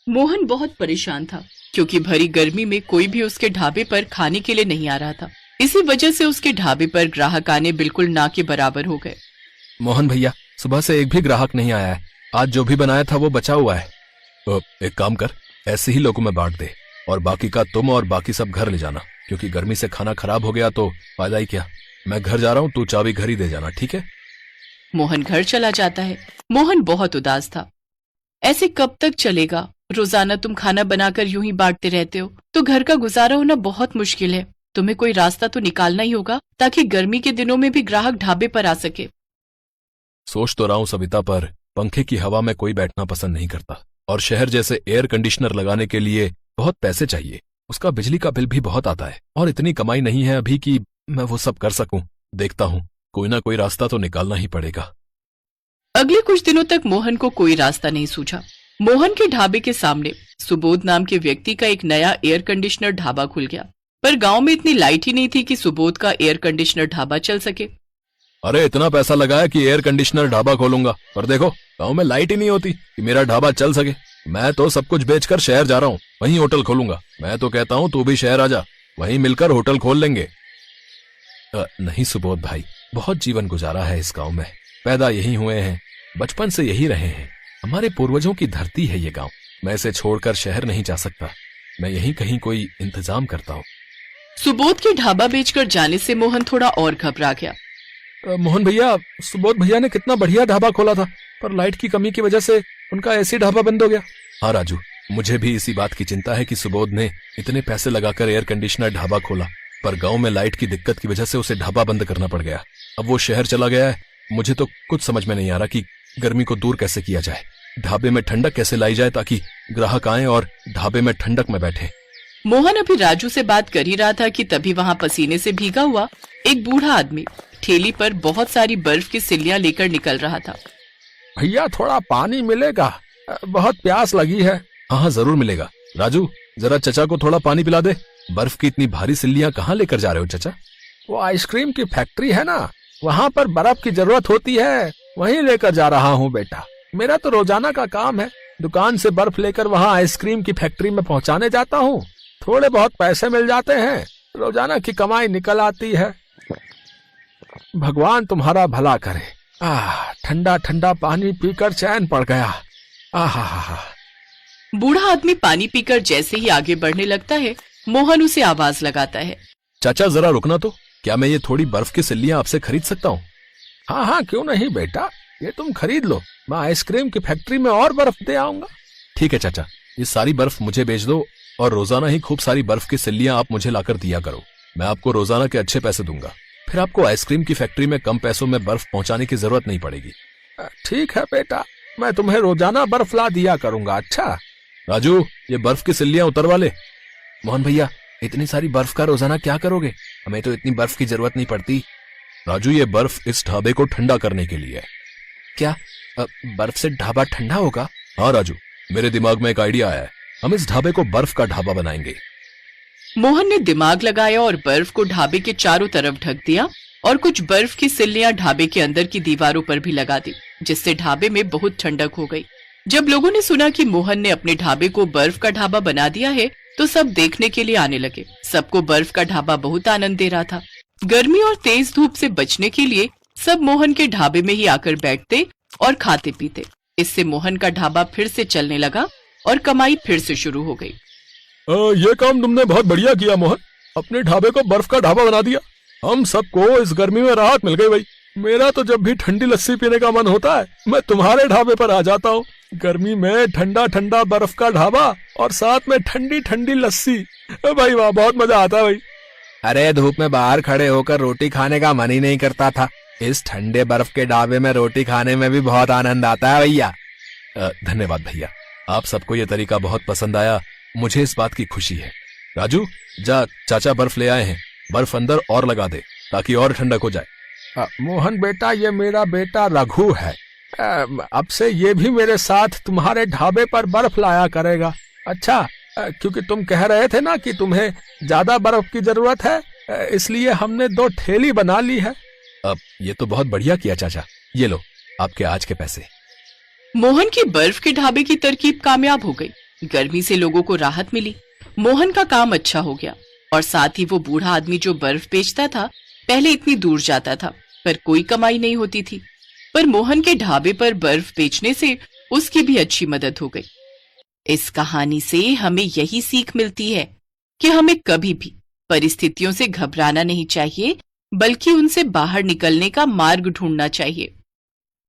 मोहन बहुत परेशान था क्योंकि भरी गर्मी में कोई भी उसके ढाबे पर खाने के लिए नहीं आ रहा था। इसी वजह से उसके ढाबे पर ग्राहक आने बिल्कुल ना के बराबर हो गए। मोहन भैया, सुबह से एक भी ग्राहक नहीं आया है। आज जो भी बनाया था वो बचा हुआ है। एक काम कर, ऐसे ही लोगों में बांट दे और बाकी का तुम और बाकी सब घर ले जाना, क्योंकि गर्मी से खाना खराब हो गया तो फायदा ही क्या। मैं घर जा रहा हूँ, तू चाबी घर ही दे जाना, ठीक है? मोहन घर चला जाता है। मोहन बहुत उदास था। ऐसे कब तक चलेगा? रोजाना तुम खाना बनाकर यूं ही बांटते रहते हो तो घर का गुजारा होना बहुत मुश्किल है। तुम्हें कोई रास्ता तो निकालना ही होगा ताकि गर्मी के दिनों में भी ग्राहक ढाबे पर आ सके। सोच तो रहा हूँ सविता, पर पंखे की हवा में कोई बैठना पसंद नहीं करता और शहर जैसे एयर कंडीशनर लगाने के लिए बहुत पैसे चाहिए। उसका बिजली का बिल भी बहुत आता है और इतनी कमाई नहीं है अभी कि मैं वो सब कर सकूं। देखता हूँ, कोई ना कोई रास्ता तो निकालना ही पड़ेगा। अगले कुछ दिनों तक मोहन को कोई रास्ता नहीं सूझा। मोहन के ढाबे के सामने सुबोध नाम के व्यक्ति का एक नया एयर कंडीशनर ढाबा खुल गया, पर गांव में इतनी लाइट ही नहीं थी कि सुबोध का एयर कंडीशनर ढाबा चल सके। अरे इतना पैसा लगाया कि एयर कंडीशनर ढाबा खोलूंगा, पर देखो गांव में लाइट ही नहीं होती कि मेरा ढाबा चल सके। मैं तो सब कुछ बेचकर शहर जा रहा हूँ, वहीं होटल खोलूंगा। मैं तो कहता हूँ तू भी शहर आ जा, वहीं मिलकर होटल खोल लेंगे। नहीं सुबोध भाई, बहुत जीवन गुजारा है इस गांव में। पैदा यही हुए हैं, बचपन से यही रहे हैं। हमारे पूर्वजों की धरती है ये गांव। मैं इसे छोड़कर शहर नहीं जा सकता। मैं यहीं कहीं कोई इंतजाम करता हूँ। सुबोध के ढाबा बेचकर जाने से मोहन थोड़ा और घबरा गया। मोहन भैया, सुबोध भैया ने कितना बढ़िया ढाबा खोला था, पर लाइट की कमी की वजह से उनका ऐसी ढाबा बंद हो गया। हाँ राजू, मुझे भी इसी बात की चिंता है कि सुबोध ने इतने पैसे लगाकर एयर कंडीशनर ढाबा खोला, पर गांव में लाइट की दिक्कत की वजह से उसे ढाबा बंद करना पड़ गया। अब वो शहर चला गया है। मुझे तो कुछ समझ में नहीं आ रहा कि गर्मी को दूर कैसे किया जाए, ढाबे में ठंडक कैसे लाई जाए ताकि ग्राहक आए और ढाबे में ठंडक में बैठे। मोहन अभी राजू से बात कर ही रहा था कि तभी वहाँ पसीने से भीगा हुआ एक बूढ़ा आदमी ठेली पर बहुत सारी बर्फ की सिल्लियां लेकर निकल रहा था। भैया थोड़ा पानी मिलेगा, बहुत प्यास लगी है। हाँ जरूर मिलेगा। राजू, जरा चचा को थोड़ा पानी पिला दे। बर्फ की इतनी भारी सिल्लियां कहाँ लेकर जा रहे हो चचा? वो आइसक्रीम की फैक्ट्री है ना, वहाँ पर बर्फ की जरूरत होती है, वहीं लेकर जा रहा हूँ बेटा। मेरा तो रोजाना का काम है, दुकान से बर्फ लेकर वहाँ आइसक्रीम की फैक्ट्री में पहुँचाने जाता हूँ। थोड़े बहुत पैसे मिल जाते हैं, रोजाना की कमाई निकल आती है। भगवान तुम्हारा भला करे। ठंडा ठंडा पानी पीकर चैन पड़ गया। आहा। बूढ़ा आदमी पानी पीकर जैसे ही आगे बढ़ने लगता है, मोहन उसे आवाज लगाता है। चाचा जरा रुकना तो, क्या मैं ये थोड़ी बर्फ की सिल्लियां आपसे खरीद सकता हूँ? हाँ क्यों नहीं बेटा, ये तुम खरीद लो, मैं आइसक्रीम की फैक्ट्री में और बर्फ दे आऊंगा। ठीक है चाचा, ये सारी बर्फ मुझे बेच दो और रोजाना ही खूब सारी बर्फ की सिल्लियां आप मुझे लाकर दिया करो। मैं आपको रोजाना के अच्छे पैसे दूंगा, फिर आपको आइसक्रीम की फैक्ट्री में कम पैसों में बर्फ पहुंचाने की जरूरत नहीं पड़ेगी। ठीक है बेटा, मैं तुम्हें रोजाना बर्फ ला दिया करूंगा। अच्छा राजू, ये बर्फ की सिल्लियां उतरवा ले। मोहन भैया, इतनी सारी बर्फ का रोजाना क्या करोगे? हमें तो इतनी बर्फ की जरूरत नहीं पड़ती। राजू, ये बर्फ इस ढाबे को ठंडा करने के लिए है। क्या बर्फ से ढाबा ठंडा होगा? हाँ राजू, मेरे दिमाग में एक आइडिया आया है। हम इस ढाबे को बर्फ का ढाबा बनाएंगे। मोहन ने दिमाग लगाया और बर्फ को ढाबे के चारों तरफ ढक दिया और कुछ बर्फ की सिल्लियां ढाबे के अंदर की दीवारों पर भी लगा दी, जिससे ढाबे में बहुत ठंडक हो गई। जब लोगों ने सुना कि मोहन ने अपने ढाबे को बर्फ का ढाबा बना दिया है, तो सब देखने के लिए आने लगे। सबको बर्फ का ढाबा बहुत आनंद दे रहा था। गर्मी और तेज धूप से बचने के लिए सब मोहन के ढाबे में ही आकर बैठते और खाते पीते। इससे मोहन का ढाबा फिर से चलने लगा और कमाई फिर से शुरू हो गई। ये काम तुमने बहुत बढ़िया किया मोहन, अपने ढाबे को बर्फ का ढाबा बना दिया। हम सबको इस गर्मी में राहत मिल गई भाई। मेरा तो जब भी ठंडी लस्सी पीने का मन होता है, मैं तुम्हारे ढाबे पर आ जाता हूँ। गर्मी में ठंडा ठंडा बर्फ का ढाबा और साथ में ठंडी ठंडी लस्सी, भाई वाह, बहुत मजा आता है भाई। अरे धूप में बाहर खड़े होकर रोटी खाने का मन ही नहीं करता था, इस ठंडे बर्फ के ढाबे में रोटी खाने में भी बहुत आनंद आता है भैया। धन्यवाद भैया, आप सबको ये तरीका बहुत पसंद आया, मुझे इस बात की खुशी है। राजू, जा चाचा बर्फ ले आए हैं, बर्फ अंदर और लगा दे ताकि और ठंडक हो जाए। मोहन बेटा, ये मेरा बेटा रघु है, अब से ये भी मेरे साथ तुम्हारे ढाबे पर बर्फ लाया करेगा। अच्छा, क्योंकि तुम कह रहे थे ना कि तुम्हें ज्यादा बर्फ की जरूरत है, इसलिए हमने 2 ठेली बना ली है। अब ये तो बहुत बढ़िया किया चाचा, ये लो आपके आज के पैसे। मोहन की बर्फ के ढाबे की तरकीब कामयाब हो गई। गर्मी से लोगों को राहत मिली। मोहन का काम अच्छा हो गया और साथ ही वो बूढ़ा आदमी जो बर्फ बेचता था, पहले इतनी दूर जाता था पर कोई कमाई नहीं होती थी, पर मोहन के ढाबे पर बर्फ बेचने से उसकी भी अच्छी मदद हो गई। इस कहानी से हमें यही सीख मिलती है कि हमें कभी भी परिस्थितियों से घबराना नहीं चाहिए, बल्कि उनसे बाहर निकलने का मार्ग ढूंढना चाहिए।